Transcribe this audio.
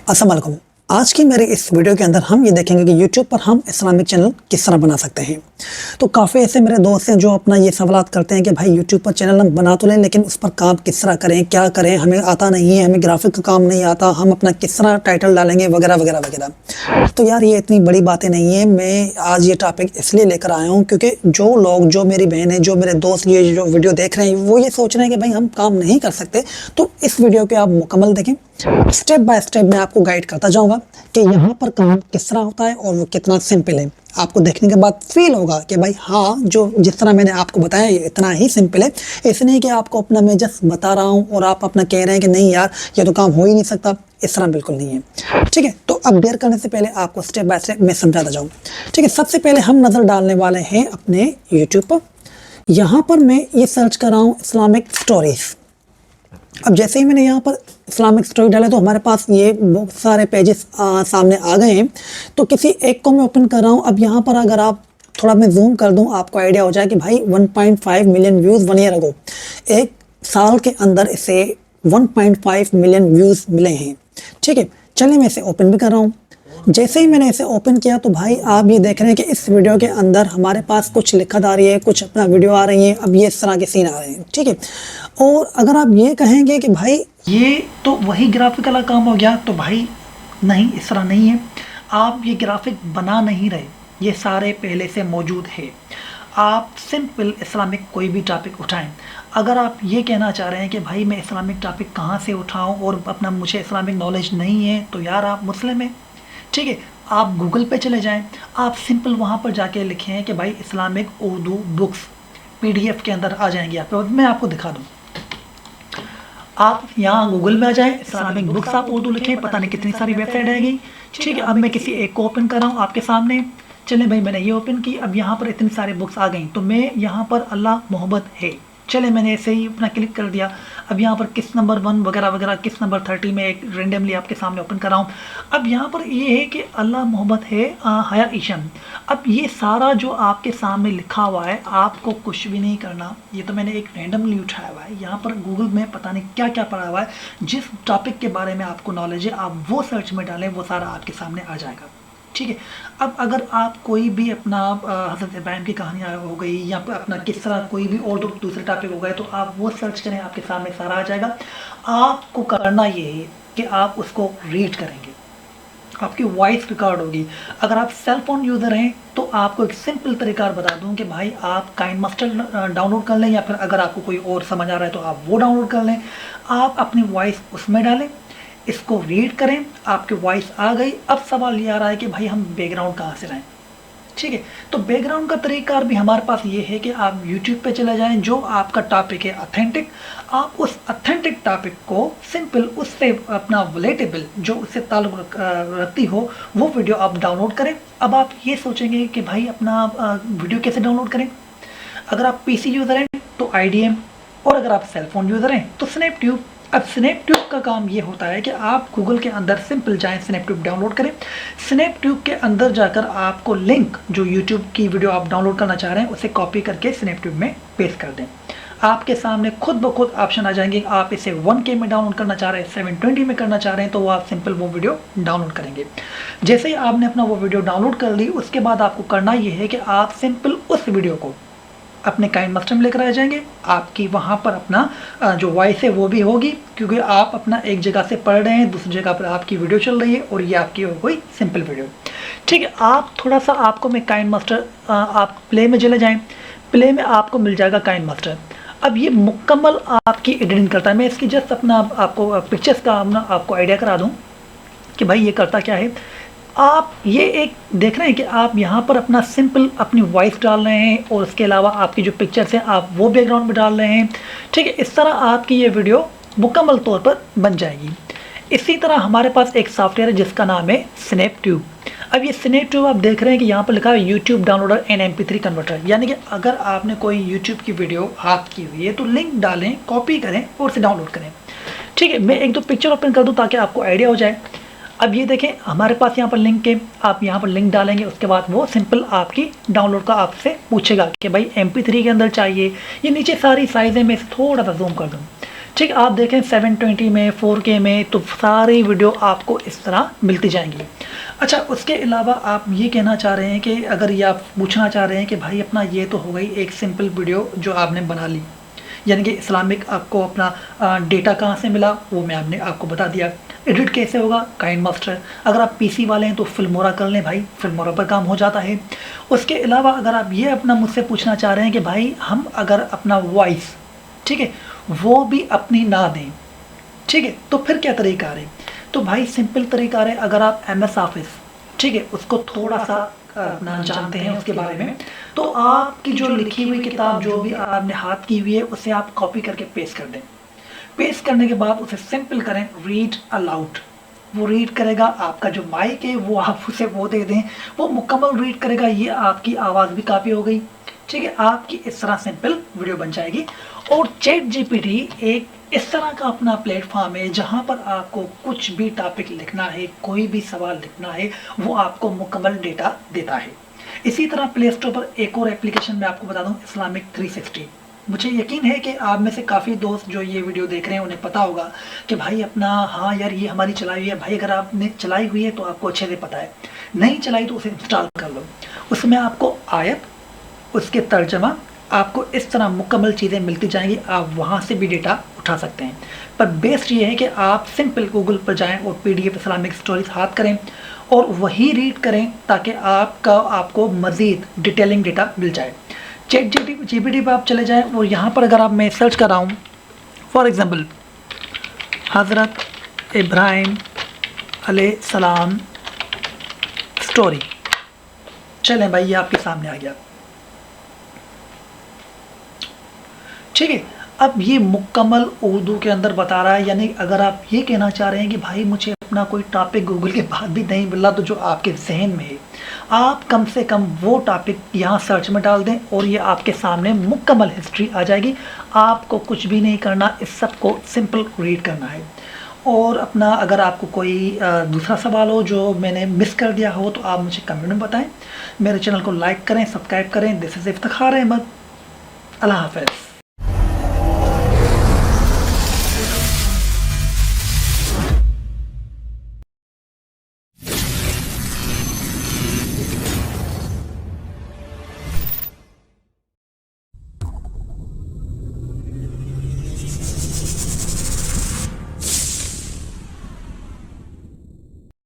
अस्सलाम वालेकुम। आज की मेरे इस वीडियो के अंदर हम ये देखेंगे कि YouTube पर हम इस्लामिक चैनल किस तरह बना सकते हैं। तो काफ़ी ऐसे मेरे दोस्त हैं जो अपना ये सवालात करते हैं कि भाई YouTube पर चैनल हम बना तो लें, लेकिन उस पर काम किस तरह करें, क्या करें, हमें आता नहीं है, हमें ग्राफिक का काम नहीं आता, हम अपना किस तरह टाइटल डालेंगे वगैरह वगैरह वगैरह। तो यार ये इतनी बड़ी बातें नहीं है। मैं आज ये टॉपिक इसलिए लेकर आया हूँ क्योंकि जो लोग, जो मेरी बहनें, जो मेरे दोस्त ये जो वीडियो देख रहे हैं वो ये सोच रहे हैं कि भाई हम काम नहीं कर सकते। तो इस वीडियो को आप मुकम्मल देखें, स्टेप बाय स्टेप मैं आपको गाइड करता जाऊंगा कि यहाँ पर काम किस तरह होता है और वो कितना सिंपल है। आपको देखने के बाद फील होगा कि भाई हाँ, जो जिस तरह मैंने आपको बताया ये इतना ही सिंपल है। ऐसे नहीं कि आपको अपना मैं जस्ट बता रहा हूँ और आप अपना कह रहे हैं कि नहीं यार ये तो काम हो ही नहीं सकता। इस तरह बिल्कुल नहीं है, ठीक है। तो अब देर करने से पहले आपको स्टेप बाय स्टेप मैं समझाता जाऊँ, ठीक है। सबसे पहले हम नज़र डालने वाले हैं अपने यूट्यूब पर। यहाँ पर मैं ये सर्च कर रहा हूँ इस्लामिक स्टोरीज। अब जैसे ही मैंने यहाँ पर इस्लामिक स्टोरी डाला तो हमारे पास ये बहुत सारे पेजेस सामने आ गए हैं। तो किसी एक को मैं ओपन कर रहा हूँ। अब यहाँ पर अगर आप थोड़ा मैं जूम कर दूँ आपको आइडिया हो जाए कि भाई 1.5 मिलियन व्यूज़ 1 ईयर अगो, एक साल के अंदर इसे 1.5 मिलियन व्यूज़ मिले हैं, ठीक है। चलिए मैं इसे ओपन भी कर रहा हूँ। जैसे ही मैंने इसे ओपन किया तो भाई आप ये देख रहे हैं कि इस वीडियो के अंदर हमारे पास कुछ लिखत आ रही है, कुछ अपना वीडियो आ रही है। अब ये इस तरह के सीन आ रहे हैं, ठीक है। और अगर आप ये कहेंगे कि भाई ये तो वही ग्राफिक वाला काम हो गया, तो भाई नहीं, इस तरह नहीं है। आप ये ग्राफिक बना नहीं रहे, ये सारे पहले से मौजूद है। आप सिंपल इस्लामिक कोई भी टॉपिक उठाएं। अगर आप ये कहना चाह रहे हैं कि भाई मैं इस्लामिक टॉपिक कहाँ से उठाऊं और अपना मुझे इस्लामिक नॉलेज नहीं है, तो यार आप मुस्लिम हैं, ठीक है। आप गूगल पे चले जाएं, आप सिंपल वहाँ पर जाके लिखें कि भाई इस्लामिक उर्दू बुक्स, PDF के अंदर आ जाएंगी आपको। मैं आपको दिखा दूँ, आप यहाँ गूगल में आ जाएं, इस्लामिक बुक्स आप उर्दू लिखें, पता नहीं कितनी सारी वेबसाइट आएगी, ठीक है। अब मैं किसी एक को ओपन कर रहा हूँ आपके सामने। चलें भाई, मैंने ये ओपन की। अब यहाँ पर इतनी सारी बुक्स आ गई, तो मैं यहाँ पर अल्लाह मोहब्बत है, चले मैंने ऐसे ही अपना क्लिक कर दिया। अब यहाँ पर किस नंबर 1 वगैरह वगैरह, किस नंबर 30 में एक रेंडमली आपके सामने ओपन कर रहा हूँ। अब यहाँ पर ये है कि अल्लाह मोहब्बत है हया ईशन। अब ये सारा जो आपके सामने लिखा हुआ है, आपको कुछ भी नहीं करना। ये तो मैंने एक रैंडमली उठाया हुआ है। यहाँ पर गूगल में पता नहीं क्या क्या पड़ा हुआ है। जिस टॉपिक के बारे में आपको नॉलेज है आप वो सर्च में डालें, वो सारा आपके सामने आ जाएगा, ठीक है। अब अगर आप कोई भी अपना हज़रत इब्राहिम की कहानी हो गई या अपना किस तरह कोई भी और दूसरे टॉपिक हो गए, तो आप वो सर्च करें, आपके सामने सारा आ जाएगा। आपको करना ये है कि आप उसको रीड करेंगे, आपकी वॉइस रिकॉर्ड होगी। अगर आप सेल फोन यूज़र हैं तो आपको एक सिंपल तरीका बता दूं कि भाई आप काइनमास्टर डाउनलोड कर लें, या फिर अगर आपको कोई और समझ आ रहा है तो आप वो डाउनलोड कर लें। आप अपनी वॉइस उसमें डालें, इसको रीड करें, आपकी वॉइस आ गई। अब सवाल ये आ रहा है कि भाई हम बैकग्राउंड कहाँ से लाएं, ठीक है। तो बैकग्राउंड का तरीका भी हमारे पास ये है कि आप YouTube पे चले जाएं, जो आपका टॉपिक है ऑथेंटिक, आप उस ऑथेंटिक टॉपिक को सिंपल उससे अपना रिलेटेबल जो उससे ताल्लुक़ रखती हो वो वीडियो आप डाउनलोड करें। अब आप ये सोचेंगे कि भाई अपना वीडियो कैसे डाउनलोड करें। अगर आप PC यूज़र हैं तो IDM, और अगर आप सेलफोन यूज़र हैं तो स्नैपट्यूब। अब स्नैपट्यूब का काम ये होता है कि आप गूगल के अंदर सिंपल जाएं, स्नैपट्यूब डाउनलोड करें। स्नैपट्यूब के अंदर जाकर आपको लिंक जो यूट्यूब की वीडियो आप डाउनलोड करना चाह रहे हैं उसे कॉपी करके स्नैपट्यूब में पेस्ट कर दें। आपके सामने खुद ब खुद ऑप्शन आ जाएंगे। आप इसे 1K में डाउनलोड करना चाह रहे हैं, 720 में करना चाह रहे हैं, तो वो आप सिंपल वो वीडियो डाउनलोड करेंगे। जैसे ही आपने अपना वो वीडियो डाउनलोड कर ली, उसके बाद आपको करना ये है कि आप सिंपल उस वीडियो को अपने काइनमास्टर में लेकर आ जाएंगे। आपकी वहाँ पर अपना जो वॉइस है वो भी होगी, क्योंकि आप अपना एक जगह से पढ़ रहे हैं, दूसरी जगह पर आपकी वीडियो चल रही है और ये आपकी हो गई सिंपल वीडियो, ठीक है। आप थोड़ा सा आपको मैं काइनमास्टर, आप प्ले में चले जाएं, प्ले में आपको मिल जाएगा काइनमास्टर। अब ये मुकम्मल आपकी एडिटिंग करता है। मैं इसकी जस्ट अपना आपको पिक्चर्स का अपना आपको आइडिया करा दूँ कि भाई ये करता क्या है। आप ये एक देख रहे हैं कि आप यहाँ पर अपना सिंपल अपनी वॉइस डाल रहे हैं और उसके अलावा आपकी जो पिक्चर्स हैं आप वो बैकग्राउंड में डाल रहे हैं, ठीक है। इस तरह आपकी ये वीडियो मुकम्मल तौर पर बन जाएगी। इसी तरह हमारे पास एक सॉफ्टवेयर है जिसका नाम है स्नैपट्यूब। अब ये स्नैपट्यूब आप देख रहे हैं कि यहाँ पर लिखा है YouTube downloader and MP3 converter, यानी कि अगर आपने कोई यूट्यूब की वीडियो हाथ की हुई है तो लिंक डालें, कॉपी करें और उसे डाउनलोड करें, ठीक है। मैं एक दो पिक्चर ओपन कर दूँ ताकि आपको आइडिया हो जाए। अब ये देखें हमारे पास यहाँ पर लिंक है, आप यहाँ पर लिंक डालेंगे, उसके बाद वो सिंपल आपकी डाउनलोड का आपसे पूछेगा कि भाई MP3 के अंदर चाहिए। ये नीचे सारी साइज़ है, मैं इसे थोड़ा सा जूम कर दूँ, ठीक, आप देखें 720 में 4K में तो सारी वीडियो आपको इस तरह मिलती जाएंगी। अच्छा, उसके अलावा आप ये कहना चाह रहे हैं कि अगर ये आप पूछना चाह रहे हैं कि भाई अपना ये तो हो गई एक सिंपल वीडियो जो आपने बना ली, यानी कि इस्लामिक आपको अपना डेटा कहाँ से मिला वो मैं आपने आपको बता दिया। एडिट कैसे होगा, काइंड मास्टर। अगर आप पीसी वाले हैं तो फिल्मोरा कर लें भाई, फिल्मोरा पर काम हो जाता है। उसके अलावा अगर आप ये अपना मुझसे पूछना चाह रहे हैं कि भाई हम अगर अपना वॉइस, ठीक है, वो भी अपनी ना दें, ठीक है, तो फिर क्या तरीका है? तो भाई सिंपल तरीका है, अगर आप MS ऑफिस, ठीक है, उसको थोड़ा सा अपना जानते हैं उसके बारे में, तो आपकी जो लिखी हुई किताब जो भी आपने हाथ की हुई है उसे आप कॉपी करके पेस्ट कर दें। पेस्ट करने के बाद उसे सिंपल करें रीड अलाउड। वो रीड करेगा, आपका जो माइक है वो आप उसे वो दे दें, वो मुकम्मल रीड करेगा। ये आपकी आवाज़ भी काफ़ी हो गई, ठीक है, आपकी इस तरह सिंपल वीडियो बन जाएगी। और ChatGPT एक इस तरह का अपना प्लेटफॉर्म है जहां पर आपको कुछ भी टॉपिक लिखना है, कोई भी सवाल लिखना है, वो आपको मुकम्मल डेटा देता है। इसी तरह प्ले स्टोर पर एक और एप्लीकेशन मैं आपको बता दूं, इस्लामिक 360। मुझे यकीन है कि आप में से काफ़ी दोस्त जो ये वीडियो देख रहे हैं उन्हें पता होगा कि भाई अपना, हाँ यार ये हमारी चलाई हुई है। भाई अगर आपने चलाई हुई है तो आपको अच्छे से पता है, नहीं चलाई तो उसे इंस्टॉल कर लो। उसमें आपको आयत, उसके तर्जमा, आपको इस तरह मुकम्मल चीज़ें मिलती जाएंगी। आप वहाँ से भी डेटा उठा सकते हैं। पर बेस्ट ये है कि आप सिंपल गूगल पर जाएं और PDF इस्लामिक स्टोरीज हाथ करें और वही रीड करें ताकि आपको मज़ीद डिटेलिंग डेटा मिल जाए। ChatGPT पर आप चले जाएं और यहाँ पर अगर आप मैं सर्च कर रहा हूँ फॉर एग्ज़ाम्पल हज़रत इब्राहिम अलैहिस्सलाम स्टोरी, चलें भाई ये आपके सामने आ गया, ठीक है। अब ये मुकम्मल उर्दू के अंदर बता रहा है। यानी अगर आप ये कहना चाह रहे हैं कि भाई मुझे अपना कोई टॉपिक गूगल के बाद भी नहीं मिल रहा, तो जो आपके जहन में है आप कम से कम वो टॉपिक यहाँ सर्च में डाल दें और ये आपके सामने मुकम्मल हिस्ट्री आ जाएगी। आपको कुछ भी नहीं करना, इस सब को सिंपल रीड करना है। और अपना अगर आपको कोई दूसरा सवाल हो जो मैंने मिस कर दिया हो तो आप मुझे कमेंट में बताएं। मेरे चैनल को लाइक करें, सब्सक्राइब करें। This is Iftikhar Ahmed. अल्लाह हाफ़िज़।